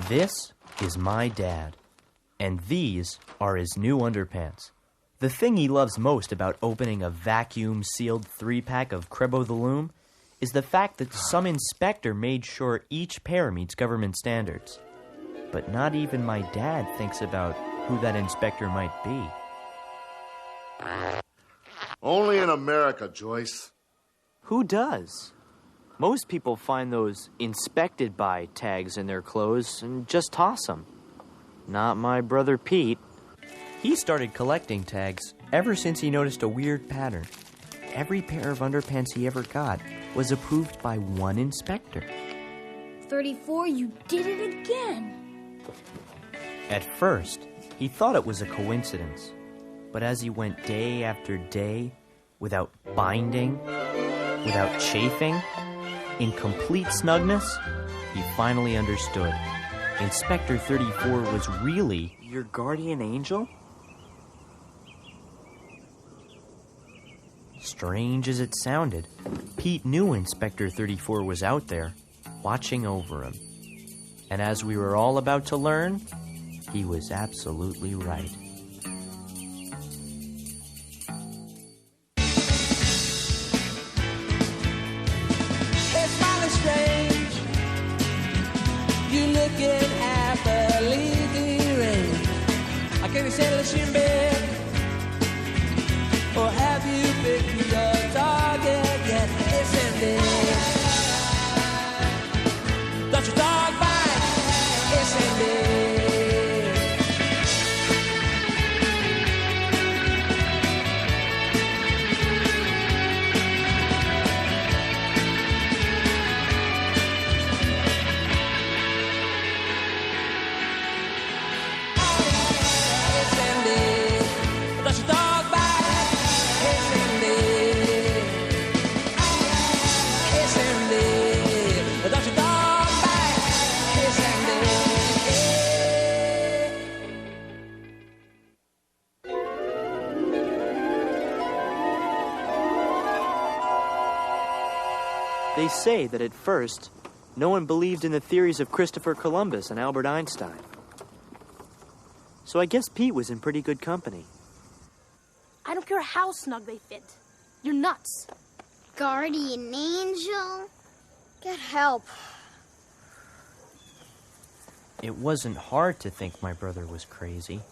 This is my dad, and these are his new underpants. The thing he loves most about opening a vacuum-sealed 3-pack of Crebo the Loom is the fact that some inspector made sure each pair meets government standards. But not even my dad thinks about who that inspector might be. Only in America, Joyce. Who does? Most people find those inspected by tags in their clothes and just toss them. Not my brother Pete. He started collecting tags ever since he noticed a weird pattern. Every pair of underpants he ever got was approved by one inspector. 34, you did it again. At first, he thought it was a coincidence. But as he went day after day, without binding, without chafing, in complete snugness, he finally understood. Inspector 34 was really your guardian angel? Strange as it sounded, Pete knew Inspector 34 was out there, watching over him. And as we were all about to learn, he was absolutely right. You looking at the leafy rain. I can't settle in bed. Or have you picked your target yet? Isn't it? Don't your dog bite? Isn't it? They say that at first, no one believed in the theories of Christopher Columbus and Albert Einstein. So I guess Pete was in pretty good company. I don't care how snug they fit. You're nuts. Guardian angel? Get help. It wasn't hard to think my brother was crazy.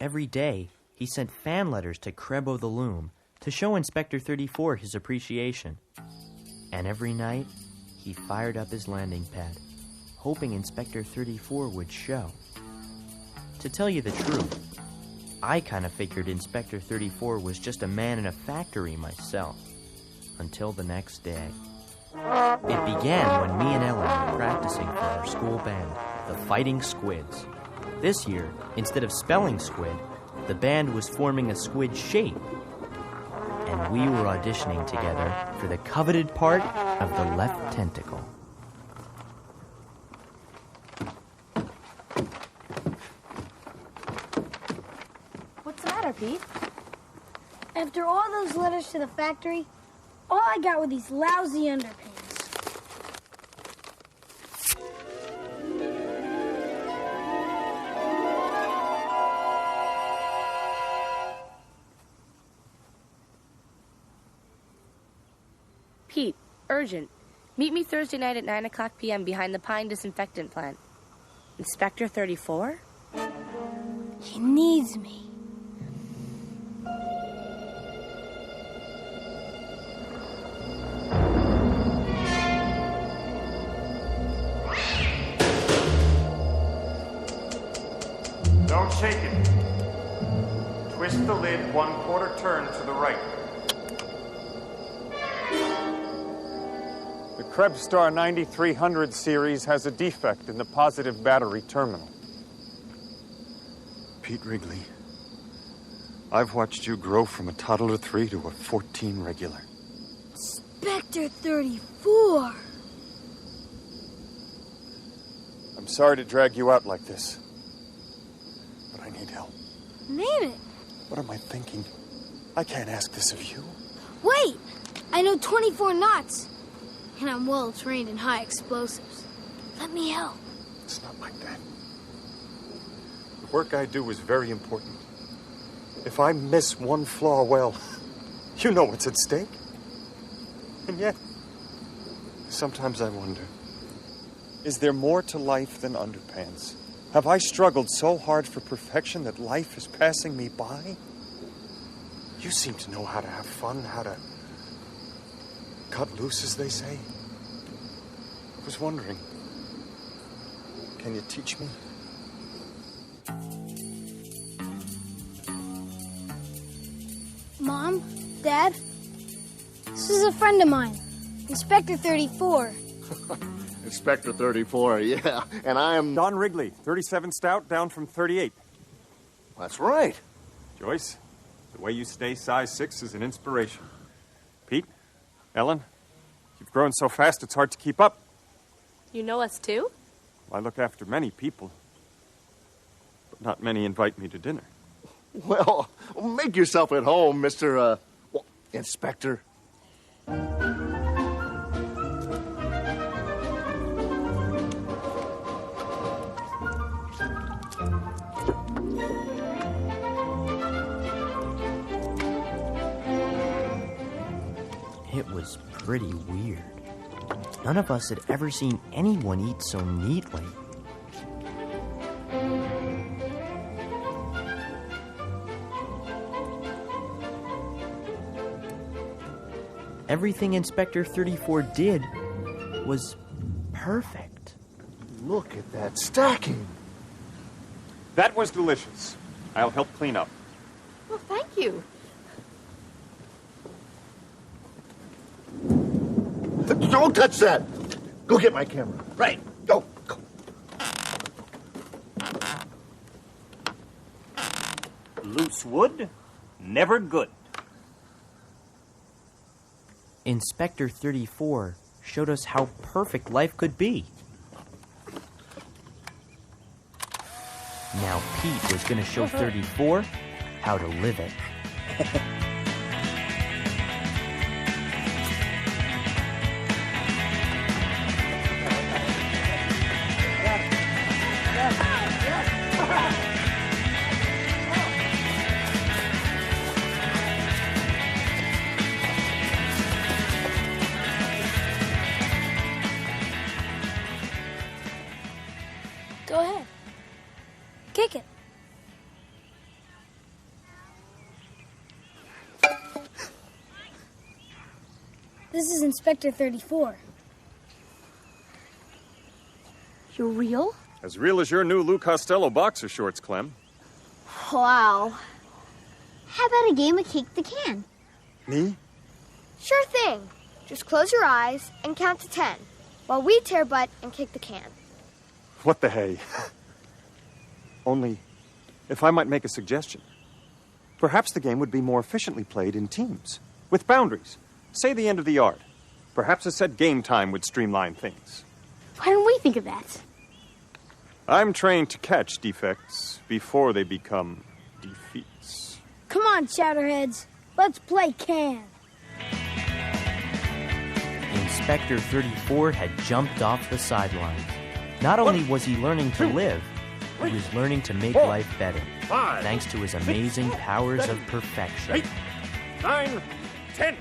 Every day, he sent fan letters to Crebo the Loom to show Inspector 34 his appreciation. And every night, he fired up his landing pad, hoping Inspector 34 would show. To tell you the truth, I kind of figured Inspector 34 was just a man in a factory myself, until the next day. It began when me and Ellen were practicing for our school band, the Fighting Squids. This year, instead of spelling squid, the band was forming a squid shape. And we were auditioning together for the coveted part of the left tentacle. What's the matter, Pete? After all those letters to the factory, all I got were these lousy underpants. Pete, urgent. Meet me Thursday night at 9 o'clock p.m. behind the Pine Disinfectant Plant. Inspector 34? He needs me. Don't shake it. Twist the lid 1/4 turn to the right. The Krebstar 9300 series has a defect in the positive battery terminal. Pete Wrigley, I've watched you grow from a toddler 3 to a 14 regular. Inspector 34! I'm sorry to drag you out like this, but I need help. Name it. What am I thinking? I can't ask this of you. Wait! I know 24 knots. And I'm well trained in high explosives. Let me help. It's not like that. The work I do is very important. If I miss one flaw, well, you know what's at stake. And yet, sometimes I wonder, is there more to life than underpants? Have I struggled so hard for perfection that life is passing me by? You seem to know how to have fun, how to cut loose, as they say. I was wondering, can you teach me? Mom, Dad, this is a friend of mine, Inspector 34. Inspector 34, yeah. And I am... Don Wrigley, 37 stout, down from 38. That's right. Joyce, the way you stay size 6 is an inspiration. Pete, Ellen, you've grown so fast it's hard to keep up. You know us too? I look after many people, but not many invite me to dinner. Well, make yourself at home, Mr. Inspector. It was pretty weird. None of us had ever seen anyone eat so neatly. Everything Inspector 34 did was perfect. Look at that stacking. That was delicious. I'll help clean up. Well, thank you. Don't touch that. Go get my camera. Right. Go. Loose wood, never good. Inspector 34 showed us how perfect life could be. Now Pete was going to show 34 how to live it. Go ahead. Kick it. This is Inspector 34. You're real? As real as your new Lou Costello boxer shorts, Clem. Wow. How about a game of Kick the Can? Me? Sure thing. Just close your eyes and count to 10 while we tear butt and kick the can. What the hey? Only, if I might make a suggestion, perhaps the game would be more efficiently played in teams, with boundaries. Say the end of the yard. Perhaps a set game time would streamline things. Why didn't we think of that? I'm trained to catch defects before they become defeats. Come on, Chowderheads. Let's play can. Inspector 34 had jumped off the sidelines. Not only was he learning to live, he was learning to make life better, thanks to his amazing powers of perfection. 8, 9, 10.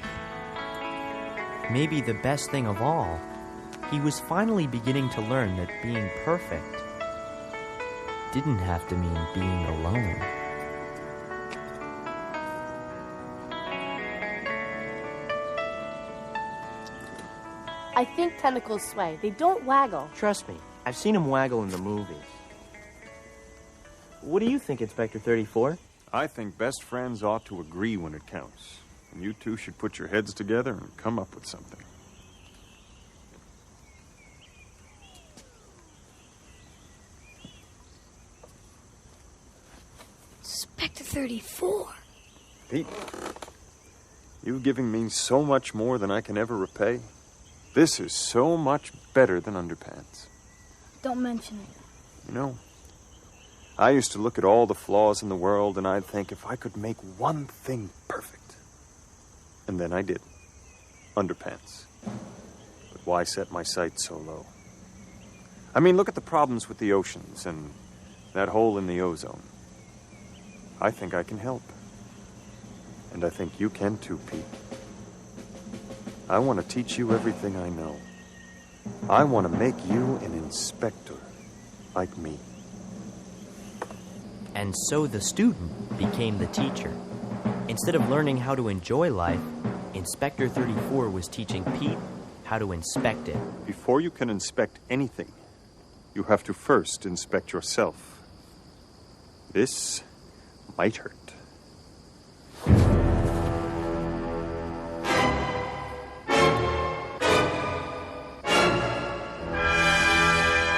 Maybe the best thing of all, he was finally beginning to learn that being perfect didn't have to mean being alone. I think tentacles sway. They don't waggle. Trust me, I've seen him waggle in the movies. What do you think, Inspector 34? I think best friends ought to agree when it counts. And you two should put your heads together and come up with something. Inspector 34. Pete, you've given me so much more than I can ever repay. This is so much better than underpants. Don't mention it. You know, I used to look at all the flaws in the world and I'd think if I could make one thing perfect. And then I did. Underpants. But why set my sights so low? I mean, look at the problems with the oceans and that hole in the ozone. I think I can help. And I think you can too, Pete. I want to teach you everything I know. I want to make you an inspector, like me. And so the student became the teacher. Instead of learning how to enjoy life, Inspector 34 was teaching Pete how to inspect it. Before you can inspect anything, you have to first inspect yourself. This might hurt.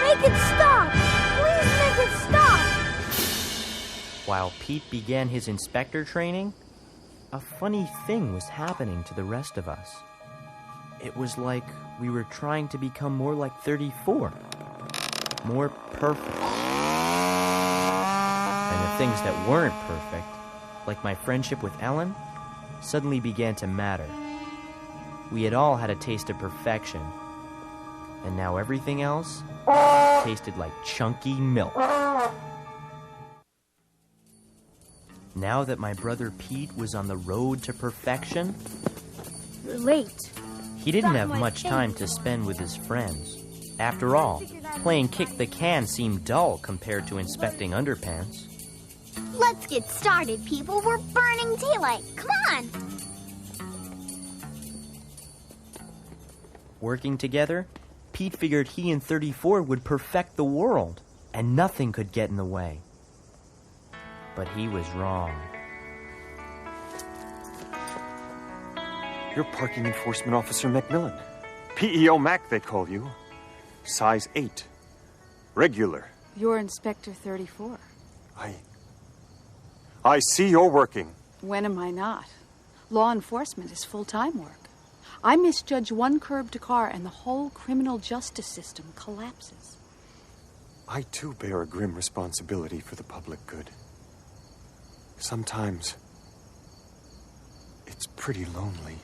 Make it stop! Please make it stop! While Pete began his inspector training, a funny thing was happening to the rest of us. It was like we were trying to become more like 34. More perfect. And the things that weren't perfect, like my friendship with Ellen, suddenly began to matter. We had all had a taste of perfection. And now everything else tasted like chunky milk. Now that my brother Pete was on the road to perfection, You're late. he didn't Stop have my much face. time to spend with his friends. After all, playing kick the can seemed dull compared to inspecting underpants. Let's get started, people. We're burning daylight. Come on. Working together, Pete figured he and 34 would perfect the world, and nothing could get in the way. But he was wrong. You're Parking Enforcement Officer McMillan. PEO Mac, they call you. Size 8. Regular. You're Inspector 34. I see you're working. When am I not? Law enforcement is full-time work. I misjudge one curbed car and the whole criminal justice system collapses. I too bear a grim responsibility for the public good. Sometimes it's pretty lonely.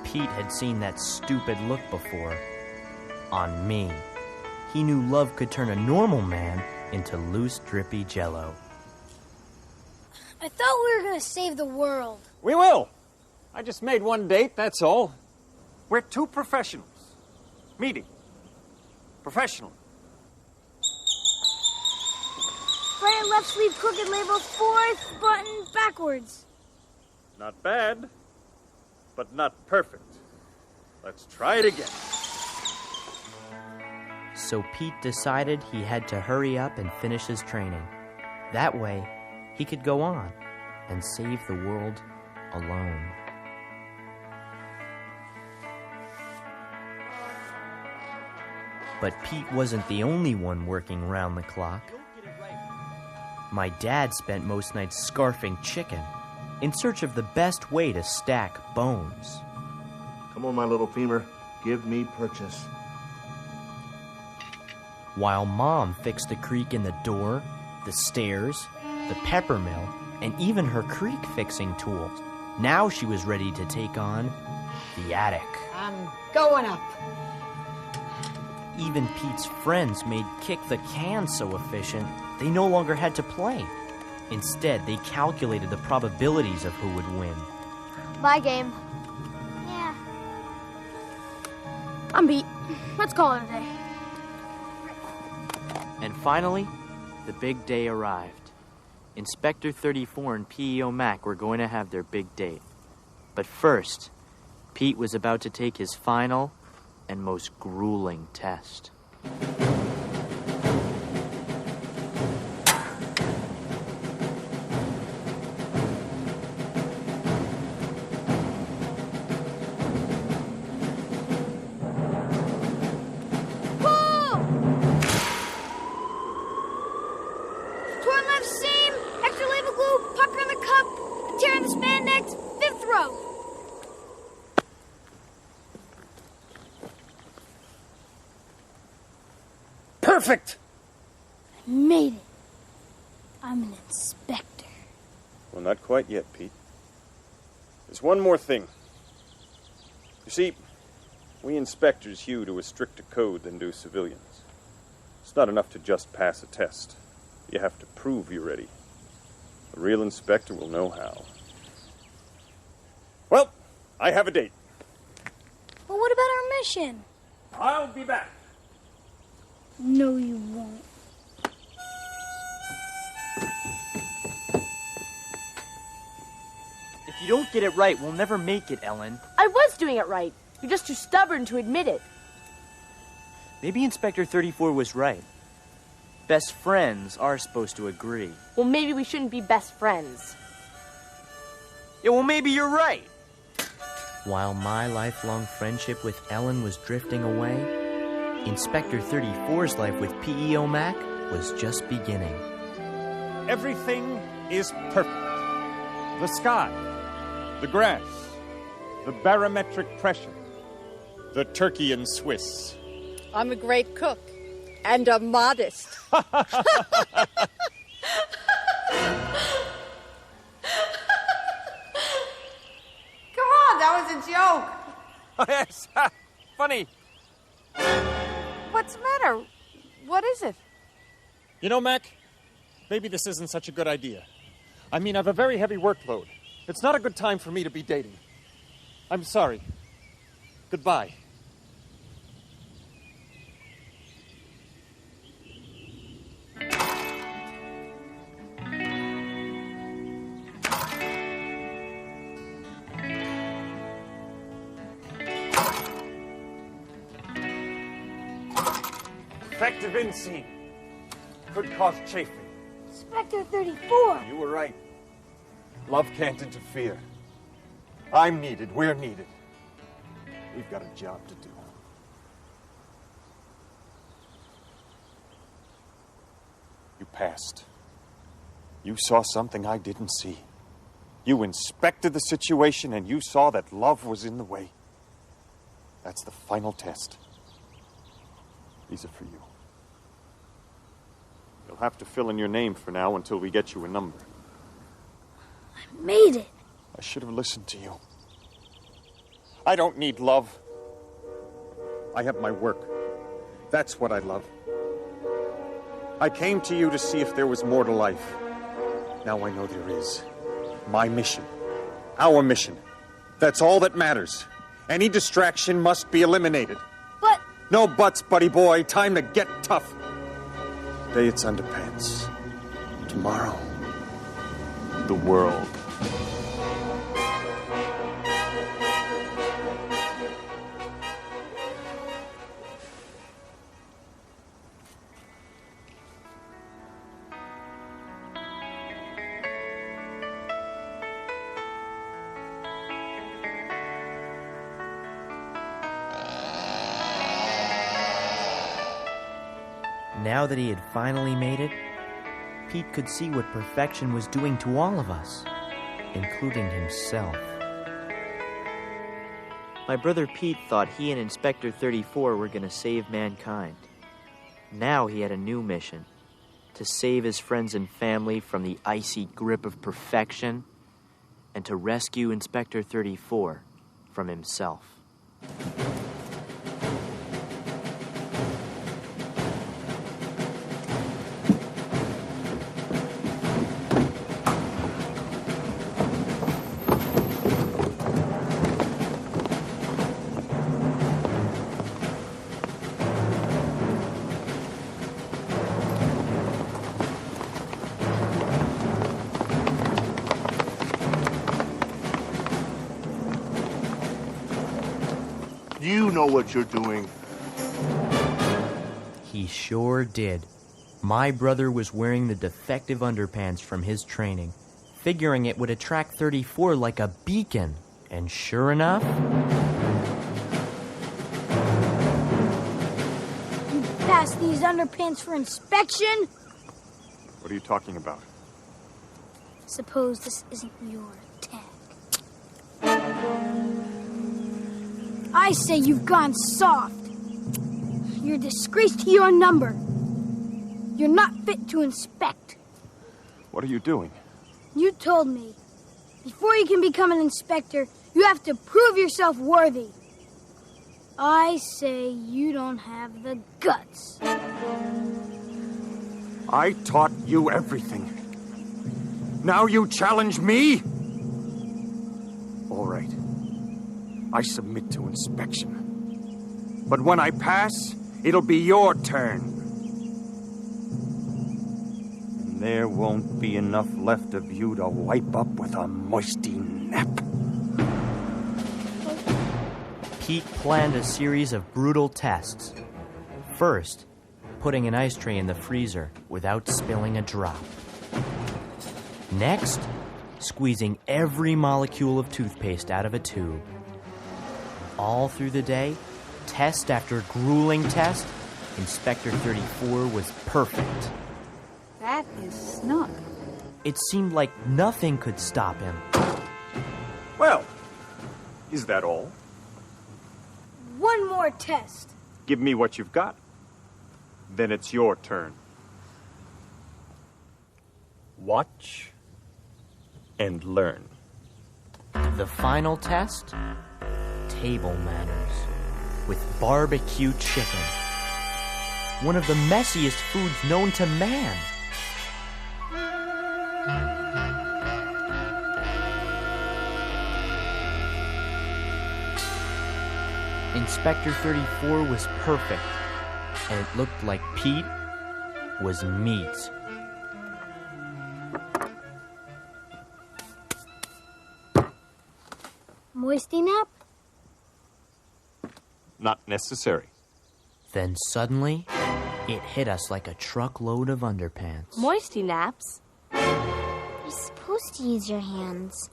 Pete had seen that stupid look before. On me. He knew love could turn a normal man into loose, drippy jello. I thought we were gonna save the world. We will. I just made one date, that's all. We're two professionals. Meeting. Professional. Right and left sleeve crooked label, fourth button backwards. Not bad, but not perfect. Let's try it again. So Pete decided he had to hurry up and finish his training. That way, he could go on and save the world alone. But Pete wasn't the only one working round the clock. My dad spent most nights scarfing chicken in search of the best way to stack bones. Come on, my little femur. Give me purchase. While Mom fixed the creak in the door, the stairs, the pepper mill, and even her creek fixing tools. Now she was ready to take on the attic. I'm going up. Even Pete's friends made kick the can so efficient, they no longer had to play. Instead, they calculated the probabilities of who would win. Bye, game. Yeah. I'm beat. Let's call it a day. And finally, the big day arrived. Inspector 34 and PEO Mac were going to have their big date. But first, Pete was about to take his final and most grueling test. Torn left seam, extra label glue, pucker in the cup, tear in the spandex, fifth row. Perfect! I made it. I'm an inspector. Well, not quite yet, Pete. There's one more thing. You see, We inspectors hew to a stricter code than do civilians. It's not enough to just pass a test. You have to prove you're ready. A real inspector will know how. Well, I have a date. Well, what about our mission? I'll be back. No, you won't. If you don't get it right, we'll never make it, Ellen. I was doing it right. You're just too stubborn to admit it. Maybe Inspector 34 was right. Best friends are supposed to agree. Well, maybe we shouldn't be best friends. Yeah, well, maybe you're right. While my lifelong friendship with Ellen was drifting away, Inspector 34's life with PEO Mac was just beginning. Everything is perfect. The sky, the grass, the barometric pressure, the turkey and Swiss. I'm a great cook and a modest. Come on, that was a joke. Yes, funny. What's the matter? What is it? You know, Mac, maybe this isn't such a good idea. I mean, I've a very heavy workload. It's not a good time for me to be dating. I'm sorry. Goodbye. Effective inseam could cause chafing. Inspector 34. You were right. Love can't interfere. I'm needed. We're needed. We've got a job to do. You passed. You saw something I didn't see. You inspected the situation and you saw that love was in the way. That's the final test. These are for you. You'll have to fill in your name for now until we get you a number. I made it. I should have listened to you. I don't need love. I have my work. That's what I love. I came to you to see if there was more to life. Now I know there is. My mission. Our mission. That's all that matters. Any distraction must be eliminated. But... No buts, buddy boy. Time to get tough. Today it's underpants. Tomorrow, the world. Now that he had finally made it, Pete could see what perfection was doing to all of us, including himself. My brother Pete thought he and Inspector 34 were going to save mankind. Now he had a new mission, to save his friends and family from the icy grip of perfection and to rescue Inspector 34 from himself. You know what you're doing. He sure did. My brother was wearing the defective underpants from his training, figuring it would attract 34 like a beacon. And sure enough... You passed these underpants for inspection? What are you talking about? Suppose this isn't your tag. I say you've gone soft. You're a disgrace to your number. You're not fit to inspect. What are you doing? You told me, before you can become an inspector, you have to prove yourself worthy. I say you don't have the guts. I taught you everything. Now you challenge me? All right. I submit to inspection. But when I pass, it'll be your turn. And there won't be enough left of you to wipe up with a moisty nap. Pete planned a series of brutal tests. First, putting an ice tray in the freezer without spilling a drop. Next, squeezing every molecule of toothpaste out of a tube. All through the day, test after grueling test, Inspector 34 was perfect. That is snug. It seemed like nothing could stop him. Well, is that all? One more test. Give me what you've got. Then it's your turn. Watch and learn. The final test? Table manners. With barbecue chicken. One of the messiest foods known to man. Inspector 34 was perfect, and it looked like Pete was meat. Moisty nap? Not necessary. Then suddenly, it hit us like a truckload of underpants. Moisty naps? You're supposed to use your hands.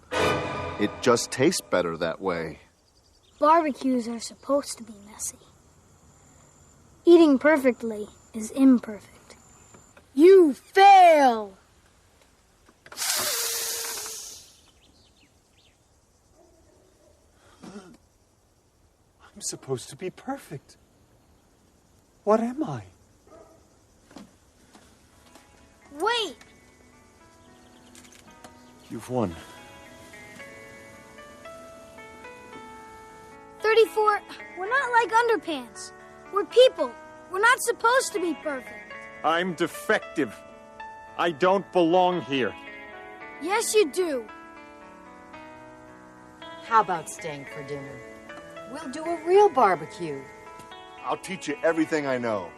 It just tastes better that way. Barbecues are supposed to be messy. Eating perfectly is imperfect. You fail! I'm supposed to be perfect. What am I? Wait! You've won. 34, we're not like underpants. We're people. We're not supposed to be perfect. I'm defective. I don't belong here. Yes, you do. How about staying for dinner? We'll do a real barbecue. I'll teach you everything I know.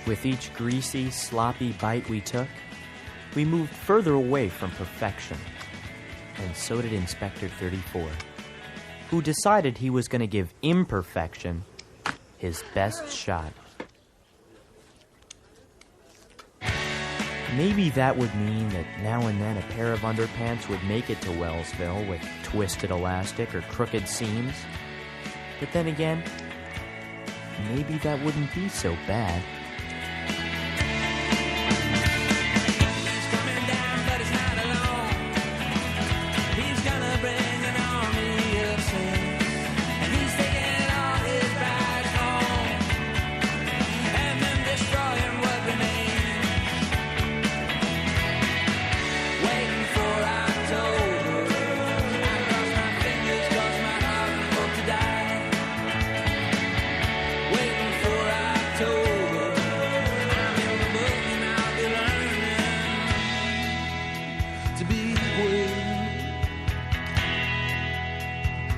With each greasy, sloppy bite we took, we moved further away from perfection. And so did Inspector 34, who decided he was going to give imperfection his best shot. Maybe that would mean that now and then a pair of underpants would make it to Wellsville with twisted elastic or crooked seams. But then again, maybe that wouldn't be so bad.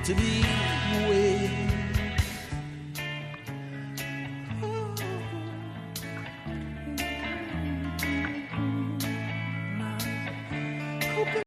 To be